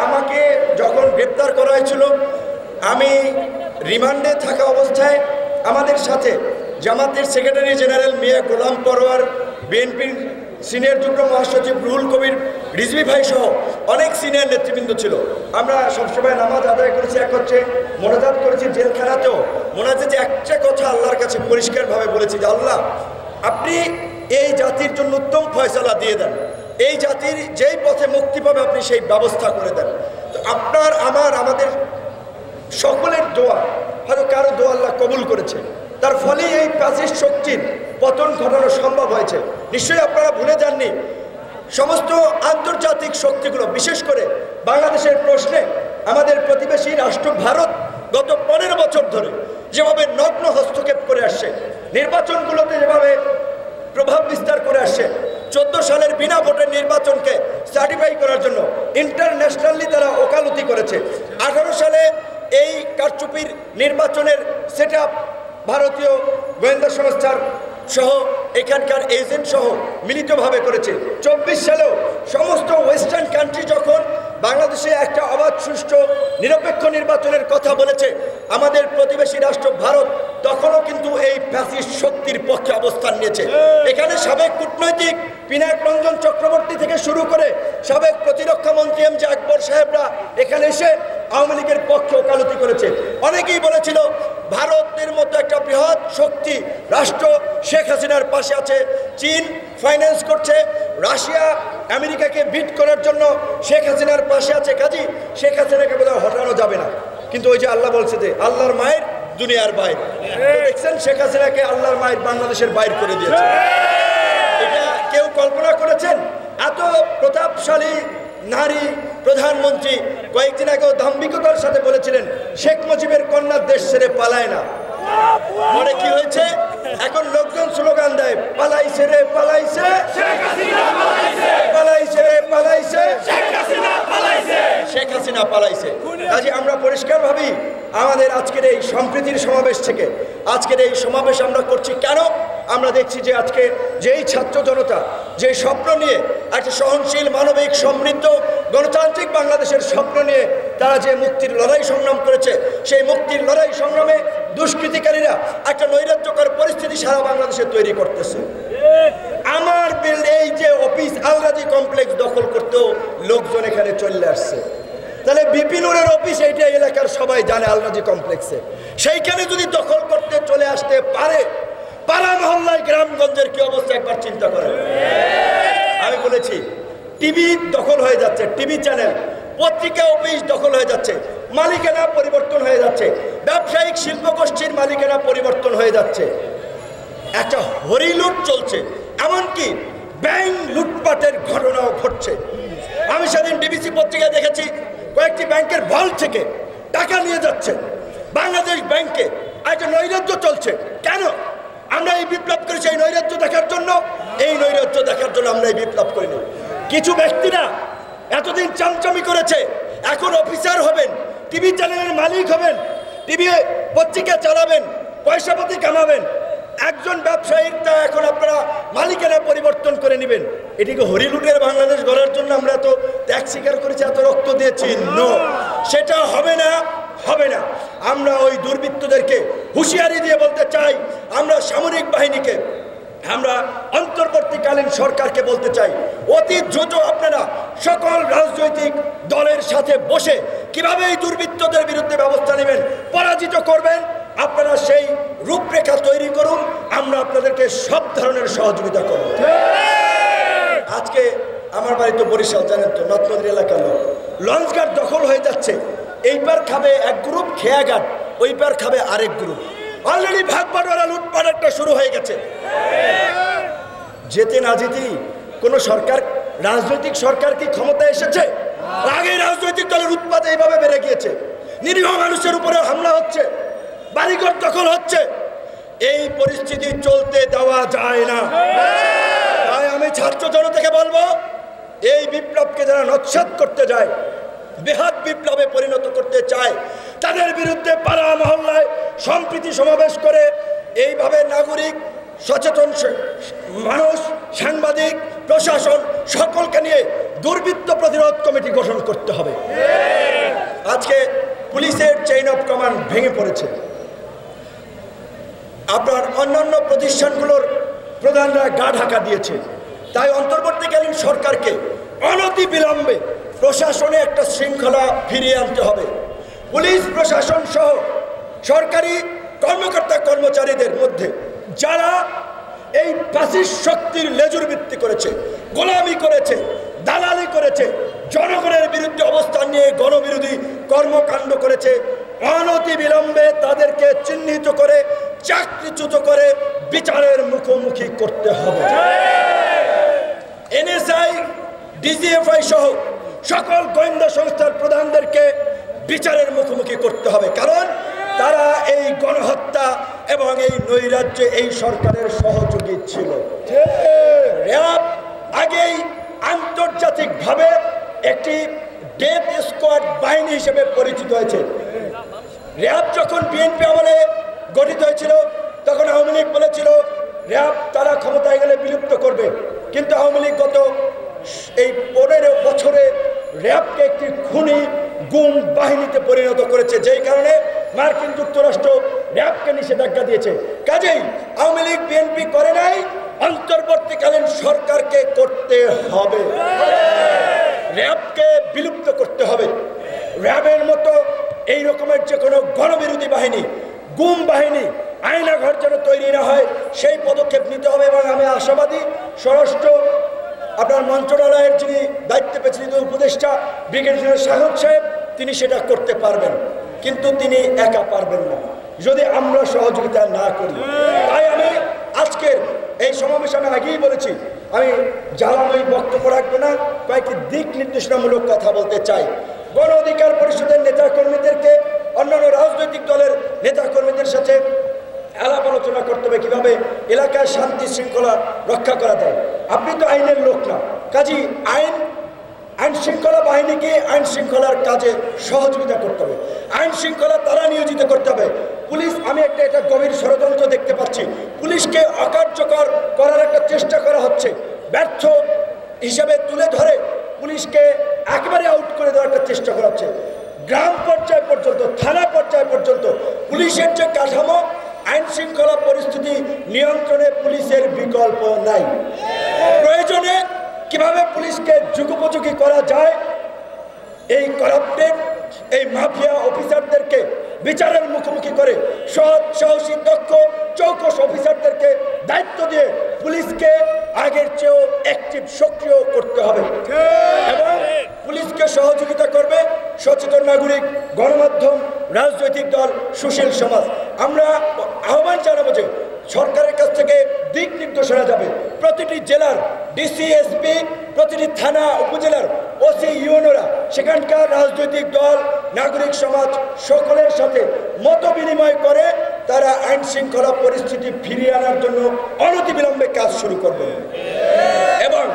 আমাকে যখন গ্রেপ্তার করা হয়েছিল, আমি রিমান্ডে থাকা অবস্থায় আমাদের সাথে জামাতের সেক্রেটারি জেনারেল মিয়া গোলাম পরোয়ার, বিএনপির সিনিয়র যুগ্ম মহাসচিব রুহুল কবির রিজভী ভাই সহ অনেক সিনিয়র নেতৃবৃন্দ ছিল। আমরা সবসময় নামাজ আদায় করেছি, এক হচ্ছে মোনাজাত করেছি জেলখানাতেও। মোনাজাতে একটা কথা আল্লাহর কাছে পরিষ্কারভাবে বলেছি যে আল্লাহ, আপনি এই জাতির জন্য উত্তম ফয়সালা দিয়ে দেন, এই জাতির যেই পথে মুক্তি পাবে আপনি সেই ব্যবস্থা করে দেন। তো আপনার আমাদের সকলের দোয়া, হয়তো কারো দোয়া আল্লাহ কবুল করেছে, তার ফলে এই ফ্যাসিস্ট শক্তির পতন ঘটানো সম্ভব হয়েছে। নিশ্চয়ই আপনারা ভুলে যাননি, সমস্ত আন্তর্জাতিক শক্তিগুলো বিশেষ করে বাংলাদেশের প্রশ্নে আমাদের প্রতিবেশী রাষ্ট্র ভারত গত 15 বছর ধরে যেভাবে নগ্ন হস্তক্ষেপ করে আসছে, নির্বাচনগুলোতে যেভাবে প্রভাব বিস্তার করে আসছে, 14 সালের বিনা ভোটের নির্বাচনকে সার্টিফাই করার জন্য ইন্টারন্যাশনালি তারা ওকালতি করেছে। 18 সালে এই কারচুপির নির্বাচনের সেট আপ ভারতীয় গোয়েন্দা সংস্থার সহ এখানকার এজেন্ট সহ মিলিতভাবে করেছে। 24 সালেও সমস্ত ওয়েস্টার্ন কান্ট্রি যখন বাংলাদেশে একটা অবাধ সুষ্ঠু নিরপেক্ষ নির্বাচনের কথা বলেছে, আমাদের প্রতিবেশী রাষ্ট্র ভারত তখনও কিন্তু এই ফ্যাসিস্ট শক্তির পক্ষে অবস্থান নিয়েছে। এখানে সাবেক কূটনৈতিক পিনাক রঞ্জন চক্রবর্তী থেকে শুরু করে সাবেক প্রতিরক্ষা মন্ত্রী এম জে আকবর সাহেবরা এখানে এসে আওয়ামী লীগের পক্ষে ওকালতি করেছে। অনেকেই বলেছিল ভারতের মতো একটা বৃহৎ শক্তি রাষ্ট্র শেখ হাসিনার পাশে আছে, চীন ফাইন্যান্স করছে, রাশিয়া আমেরিকাকে বিট করার জন্য শেখ হাসিনার পাশে আছে, কাজী শেখ হাসিনাকে বোধহয় হটানো যাবে না। কিন্তু ওই যে আল্লাহ বলছে যে আল্লাহর মায়ের দুনিয়ার বাইর, দেখছেন শেখ হাসিনাকে আল্লাহর মায়ের বাংলাদেশের বাইর করে দিয়েছে। এটা কেউ কল্পনা করেছেন? এত প্রতাপশালী নারী প্রধানমন্ত্রী কয়েকদিন আগেও দাম্ভিকতার সাথে বলেছিলেন শেখ মুজিবের কন্যা দেশ ছেড়ে পালায় না। পরে কি হয়েছে? এখন লোকজন স্লোগান দেয় পালাইছে রে পালাইছে, পালাইছে রে পালাইছে, শেখ হাসিনা পালাইছে। কাজে আমরা পরিষ্কার ভাবি আমাদের আজকের এই সম্প্রীতির সমাবেশ থেকে, আজকের এই সমাবেশ আমরা করছি কেন? আমরা দেখছি যে আজকে যেই ছাত্র জনতা যে স্বপ্ন নিয়ে একটা সহনশীল মানবিক সমৃদ্ধ গণতান্ত্রিক বাংলাদেশের স্বপ্ন নিয়ে তারা যে মুক্তির লড়াই সংগ্রাম করেছে, সেই মুক্তির লড়াই সংগ্রামে দুষ্কৃতিকারীরা একটা নৈরাজ্যকর পরিস্থিতি সারা বাংলাদেশে তৈরি করতেছে। আমার এই যে অফিস আলরাজি কমপ্লেক্স দখল করতেও লোকজন এখানে চলে আসছে, তাহলে বিপিনুরের অফিস এইটা এলাকার সবাই জানে আলরাজি কমপ্লেক্সে, সেইখানে যদি দখল করতে চলে আসতে পারে, পাড়া মহল্লায় গ্রামগঞ্জের কি অবস্থা একবার চিন্তা করেন। আমি বলেছি টিভি দখল হয়ে যাচ্ছে, টিভি চ্যানেল, পত্রিকা অফিস দখল হয়ে যাচ্ছে, মালিকানা পরিবর্তন হয়ে যাচ্ছে, ব্যবসায়িক শিল্পগোষ্ঠীর মালিকানা পরিবর্তন হয়ে যাচ্ছে, একটা হরিলুট চলছে, এমনকি ব্যাংক লুটপাটের ঘটনাও ঘটছে। আমি সেদিন ডিবিসি পত্রিকায় দেখেছি কয়েকটি ব্যাংকের ভল্ট থেকে টাকা নিয়ে যাচ্ছে বাংলাদেশ ব্যাংকে। একটা নৈরাজ্য চলছে। কেন? আমরা এই বিপ্লব করেছি এই নৈরাজ্য দেখার জন্য। এই নৈরাজ্য দেখার জন্য আমরা এই বিপ্লব করিনি। কিছু ব্যক্তিরা এতদিন চামচামি করেছে, এখন অফিসার হবেন, টিভি চ্যানেলের মালিক হবেন, টিভি পত্রিকা চালাবেন, পয়সাপাতি কামাবেন। একজন ব্যবসায়ীর তা এখন আপনারা মালিকানা পরিবর্তন করে নেবেন। এটিকে হরিলুটের বাংলাদেশ গড়ার জন্য আমরা তো ত্যাগ স্বীকার করেছি, এত রক্ত দিয়েছি। নো, সেটা হবে না, হবে না। আমরা ওই দুর্বৃত্তদেরকে হুঁশিয়ারি দিয়ে বলতে চাই, আমরা সামরিক বাহিনীকে, আমরা অন্তর্বর্তীকালীন সরকারকে বলতে চাই, অতি দ্রুত আপনারা সকল রাজনৈতিক দলের সাথে বসে কিভাবে এই দুর্বৃত্তদের বিরুদ্ধে ব্যবস্থা নেবেন, পরাজিত করবেন, আপনারা সেই রূপরেখা তৈরি করুন। আমরা আপনাদেরকে সব ধরনের সহযোগিতা করব। আজকে আমার বাড়ি তো বরিশাল, জানেন তো, নদনদী এলাকার লোক। লঞ্চঘাট দখল হয়ে যাচ্ছে, এইবার খাবে এক গ্রুপ, খেয়াঘাট ওইবার খাবে আরেক গ্রুপ। অলরেডি ভাগ বাটোয়ারা লুটপাট একটা শুরু হয়ে গেছে। যেতে না যেতেই কোনো সরকার, রাজনৈতিক সরকার কি ক্ষমতা এসেছে? আগে রাজনৈতিক দলের উৎপাদ এইভাবে বেড়ে গিয়েছে, নিরীহ মানুষের উপরে হামলা হচ্ছে, বাড়িঘর দখল হচ্ছে। এই পরিস্থিতি চলতে দেওয়া যায় না। তাই আমি ছাত্র জনতাকে বলবো, এই বিপ্লবকে যারা নস্যাৎ করতে যায়, বৃহৎ বিপ্লবে পরিণত করতে চায়, তাদের বিরুদ্ধে পাড়া মহল্লায় সম্প্রীতি সমাবেশ করে এইভাবে নাগরিক, সচেতন মানুষ, সাংবাদিক, প্রশাসন সকলকে নিয়ে দুর্বৃত্ত প্রতিরোধ কমিটি গঠন করতে হবে। আজকে পুলিশের চেইন অফ কমান্ড ভেঙে পড়েছে। আপনার অন্যান্য প্রতিষ্ঠানগুলোর প্রধানরা গা ঢাকা দিয়েছে। তাই অন্তর্বর্তীকালীন সরকারকে অনতিবিলম্বে প্রশাসনে একটা শৃঙ্খলা ফিরিয়ে আনতে হবে। পুলিশ প্রশাসন সহ সরকারি কর্মকর্তা কর্মচারীদের মধ্যে যারা এই ফ্যাসিস্ট শক্তির লেজুর ভিত্তি করেছে, গোলামি করেছে, দালালি করেছে, জনগণের বিরুদ্ধে অবস্থান নিয়ে গণবিরোধী কর্মকাণ্ড করেছে, অনতিবিলম্বে তাদেরকে চিহ্নিত করে চাকরিচ্যুত করে বিচারের মুখোমুখি করতে হবে। এনএসআই, ডিজিএফআই সহ সকল গোয়েন্দা সংস্থার প্রধানদেরকে বিচারের মুখোমুখি করতে হবে, কারণ তারা এই গণহত্যা এবং এই নৈরাজ্যে এই সরকারের সহযোগী ছিল। র্যাব আগেই আন্তর্জাতিকভাবে একটি ডেথ স্কোয়াড বাহিনী হিসেবে পরিচিত হয়েছে। র্যাব যখন বিএনপি আমলে গঠিত হয়েছিল তখন আওয়ামী লীগ বলেছিল র্যাব তারা ক্ষমতায় গেলে বিলুপ্ত করবে, কিন্তু আওয়ামী লীগ গত এই 15 বছরে র্যাবকে একটি খুনি গুম বাহিনীতে পরিণত করেছে, যেই কারণে মার্কিন যুক্তরাষ্ট্র র্যাবকে নিষেধাজ্ঞা দিয়েছে। কাজেই আওয়ামী লীগ বিএনপি করে নাই, অন্তর্বর্তীকালীন সরকারকে করতে হবে। র্যাবকে বিলুপ্ত করতে হবে। র্যাবের মতো এই রকমের যে কোনো গণবিরোধী বাহিনী, গুম বাহিনী, আয়নাঘর যেন তৈরি না হয় সেই পদক্ষেপ নিতে হবে। এবং আমি আশাবাদী স্বরাষ্ট্র আপনার মন্ত্রণালয়ের যিনি দায়িত্বে পেয়েছিলেন উপদেষ্টা ব্রিগেডিয়ার সাগর সাহেব, তিনি সেটা করতে পারবেন, কিন্তু তিনি একা পারবেন না যদি আমরা সহযোগিতা না করি। তাই আমি আজকের এই সমাবেশে আমি আগেই বলেছি আমি জ্বালাময়ী বক্তব্য রাখবো না, কয়েকটি দিক নির্দেশনামূলক কথা বলতে চাই। গণ অধিকার পরিষদের নেতাকর্মীদেরকে অন্যান্য রাজনৈতিক দলের নেতাকর্মীদের সাথে আলাপ আলোচনা করতে হবে কিভাবে এলাকায় শান্তি শৃঙ্খলা রক্ষা করা যায়। আপনি তো আইনের লোক না, কাজী আইন শৃঙ্খলা বাহিনীকে আইন শৃঙ্খলার কাজে সহযোগিতা করতে হবে, আইন শৃঙ্খলা তারা নিয়োজিত করতে হবে। পুলিশ, আমি এটা গভীর ষড়যন্ত্র দেখতে পাচ্ছি। পুলিশকে অকার্যকর করার একটা চেষ্টা করা হচ্ছে, ব্যর্থ হিসাবে তুলে ধরে পুলিশকে একেবারে আউট করে দেওয়ার একটা চেষ্টা করা হচ্ছে। গ্রাম পর্যায় পর্যন্ত, থানা পর্যায় পর্যন্ত পুলিশের যে কাঠামো, আইন শৃঙ্খলা পরিস্থিতি নিয়ন্ত্রণে পুলিশের বিকল্প নাই। প্রয়োজনে কিভাবে পুলিশকে যুগোপযোগী করা যায়, এই করাপ্টেড এই মাফিয়া অফিসারদেরকে বিচারের মুখোমুখি করে সৎ, সাহসী, দক্ষ চৌকস অফিসারদেরকে দায়িত্ব দিয়ে পুলিশকে আগের চেয়েও অ্যাক্টিভ, সক্রিয় করতে হবে। এবং পুলিশকে সহযোগিতা করবে সচেতন নাগরিক, গণমাধ্যম, রাজনৈতিক দল, সুশীল সমাজ। আমরা আহ্বান জানাবো যে সরকারের কাছ থেকে দিক নির্দেশনা যাবে প্রতিটি জেলার ডিসি, এসপি, প্রতিটি থানা, উপজেলার ওসি, ইউএনওরা সেখানকার রাজনৈতিক দল, নাগরিক সমাজ সকলের সাথে মত বিনিময় করে তারা আইন শৃঙ্খলা পরিস্থিতি ফিরিয়ে আনার জন্য অনতিবিলম্বে কাজ শুরু করবে। এবং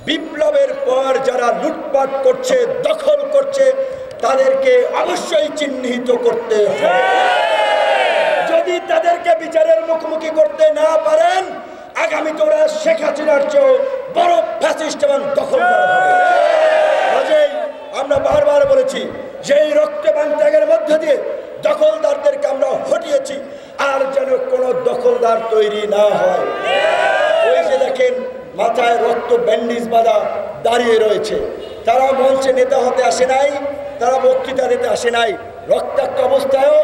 বিপ্লবের পর যারা লুটপাট করছে, দখল করছে, তাদেরকে অবশ্যই চিহ্নিত করতে হবে। যদি তাদেরকে বিচারের মুখোমুখি করতে না পারেন, আগামী তোরা শেখ হাসিনার চেয়েও বড় ফ্যাসিস্ট এবং দখলদার হবে। কাজেই আমরা বারবার বলেছি যে এই রক্তবান ত্যাগের মধ্যে দিয়ে দখলদারদেরকে আমরা হটিয়েছি, আর যেন কোনো দখলদার তৈরি না হয়। ওই যে দেখেন মাথায় রক্ত ব্যান্ডেজ বাঁধা দাঁড়িয়ে রয়েছে, তারা মঞ্চে নেতা হতে আসে নাই, তারা বক্তৃতা দিতে আসে নাই, রক্তাক্ত অবস্থায়ও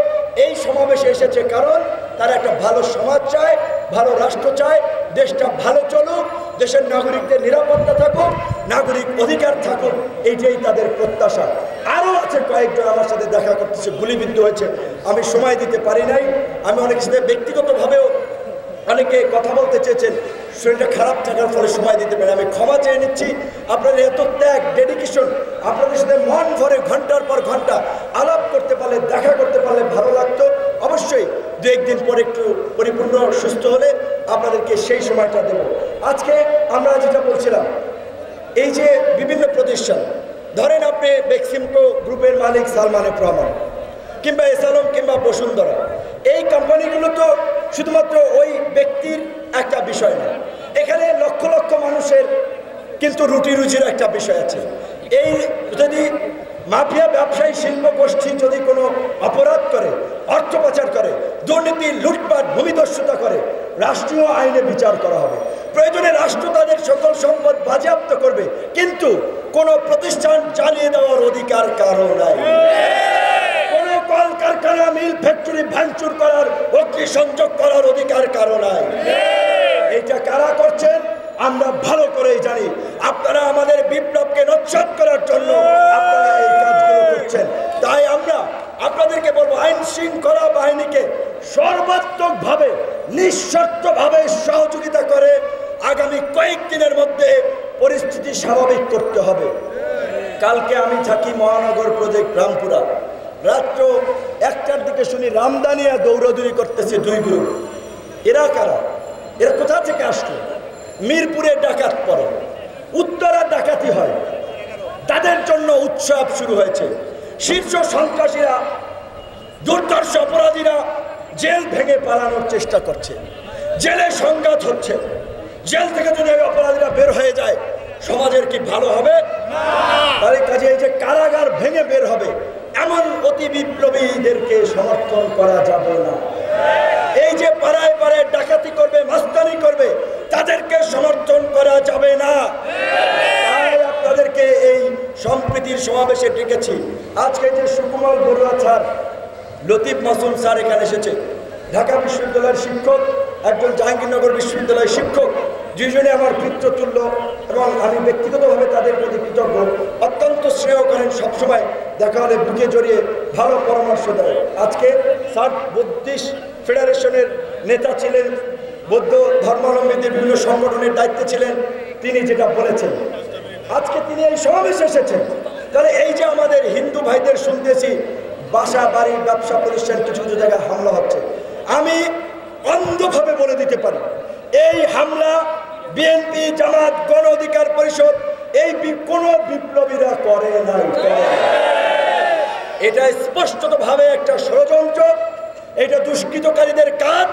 এই সমাবেশে এসেছে, কারণ তারা একটা ভালো সমাজ চায়, ভালো রাষ্ট্র চায়, দেশটা ভালো চলুক, দেশের নাগরিকদের নিরাপত্তা থাকুক, নাগরিক অধিকার থাকুক, এইটাই তাদের প্রত্যাশা। আরও আছে কয়েকজন আমার সাথে দেখা করতেছে, গুলিবিদ্ধ হয়েছে, আমি সময় দিতে পারি নাই। আমি অনেকের সাথে ব্যক্তিগতভাবেও অনেকে কথা বলতে চেয়েছেন, শরীরটা খারাপ থাকার ফলে সময় দিতে পারে, আমি ক্ষমা চেয়ে নিচ্ছি। আপনাদের এত ত্যাগ, ডেডিকেশন, আপনাদের সাথে মন ভরে ঘন্টার পর ঘন্টা আলাপ করতে পারলে, দেখা করতে পারলে ভালো লাগতো। অবশ্যই দু একদিন পরে একটু পরিপূর্ণ সুস্থ হলে আপনাদেরকে সেই সময়টা দেব। আজকে আমরা যেটা বলছিলাম, এই যে বিভিন্ন প্রতিষ্ঠান, ধরেন আপনি বেক্সিমকো গ্রুপের মালিক সালমান এফ রহমান কিংবা এসালম কিংবা বসুন্ধরা, এই কোম্পানিগুলো তো শুধুমাত্র ওই ব্যক্তির একটা বিষয় না, এখানে লক্ষ লক্ষ মানুষের কিন্তু রুটি রুজির একটা বিষয় আছে। এই যদি মাফিয়া ব্যবসায়ী শিল্প গোষ্ঠী যদি কোনো অপরাধ করে, অর্থ পাচার করে, দুর্নীতি, লুটপাট, ভূমিদস্যুতা করে, রাষ্ট্রীয় আইনে বিচার করা হবে। প্রয়োজনে রাষ্ট্র তাদের সকল সম্পদ বাজেয়াপ্ত করবে, কিন্তু কোনো প্রতিষ্ঠান চালিয়ে দেওয়ার অধিকার কারো নাই। কোনো কলকারখানা, মিল, ফ্যাক্টরি ভাঙচুর করার, অগ্নিসংযোগ করার অধিকার কারো নাই। এইটা কারা করছেন আমরা ভালো করেই জানি। আপনারা আমাদের বিপ্লবকে নস্যাৎ করার জন্য আপনারা এই কাজগুলো করছেন। তাই আমরা আপনাদেরকে বলবো, আইন শৃঙ্খলা বাহিনীকে সর্বাত্মকভাবে, নিঃশর্তভাবে সহযোগিতা করে আগামী কয়েকদিনের মধ্যে পরিস্থিতি স্বাভাবিক করতে হবে। কালকে আমি থাকি মহানগর প্রজেক্ট রামপুরা। রাত্র 1টার দিকে শুনি রামদানিয়া দৌড়াদৌড়ি করতেছে 2 গ্রুপ। এরা কারা? এরা কোথা থেকে আসলো? মিরপুরে ডাকাত পড়ে, উত্তরা ডাকাতি হয়, তাদের জন্য উৎসব শুরু হয়েছে। শীর্ষ সন্ত্রাসীরা, দুর্ধর্ষ অপরাধীরা জেল ভেঙে পালানোর চেষ্টা করছে, জেলে সংঘাত হচ্ছে। জেল থেকে যদি অপরাধীরা বের হয়ে যায়, সমাজের কি ভালো হবে? তাই কাজে এই যে কারাগার ভেঙে বের হবে, এমন অতি বিপ্লবীদেরকে সমর্থন করা যাবে না। এই যে পাড়ায় পাড়ায় ডাকাতি করবে, মাস্তানি করবে, তাদেরকে সমর্থন করা যাবে না। তাই আপনাদেরকে এই সম্প্রীতির সমাবেশে ডেকেছি। আজকে যে সুকুমার বড়ুয়া স্যার, লতিফ মাসুম স্যার এখানে এসেছে, ঢাকা বিশ্ববিদ্যালয়ের শিক্ষক, একজন জাহাঙ্গীরনগর বিশ্ববিদ্যালয়ের শিক্ষক, দুইজনে আমার পিতৃতুল্য এবং আমি ব্যক্তিগতভাবে তাদের প্রতি কৃতজ্ঞ। অত্যন্ত স্নেহ করেন, সবসময় দেখা হলে বুকে জড়িয়ে ভালো পরামর্শ দেয়। আজকে স্যার বুদ্ধিস্ট ফেডারেশনের নেতা ছিলেন, বৌদ্ধ ধর্মাবলম্বীদের বিভিন্ন সংগঠনের দায়িত্বে ছিলেন। তিনি যেটা বলেছেন, আজকে তিনি এই সমাবেশে এসেছেন। তাহলে এই যে আমাদের হিন্দু ভাইদের শুনতেছি বাসা বাড়ি ব্যবসা প্রতিষ্ঠান কিছু কিছু জায়গায় হামলা হচ্ছে, আমি অন্ধভাবে বলে দিতে পারি এই হামলা বিএনপি, জামাত, গণ অধিকার পরিষদ, এই কোনো বিপ্লবীরা করে নাই। এটা স্পষ্টতভাবে একটা ষড়যন্ত্র, এটা দুষ্কৃতকারীদের কাজ।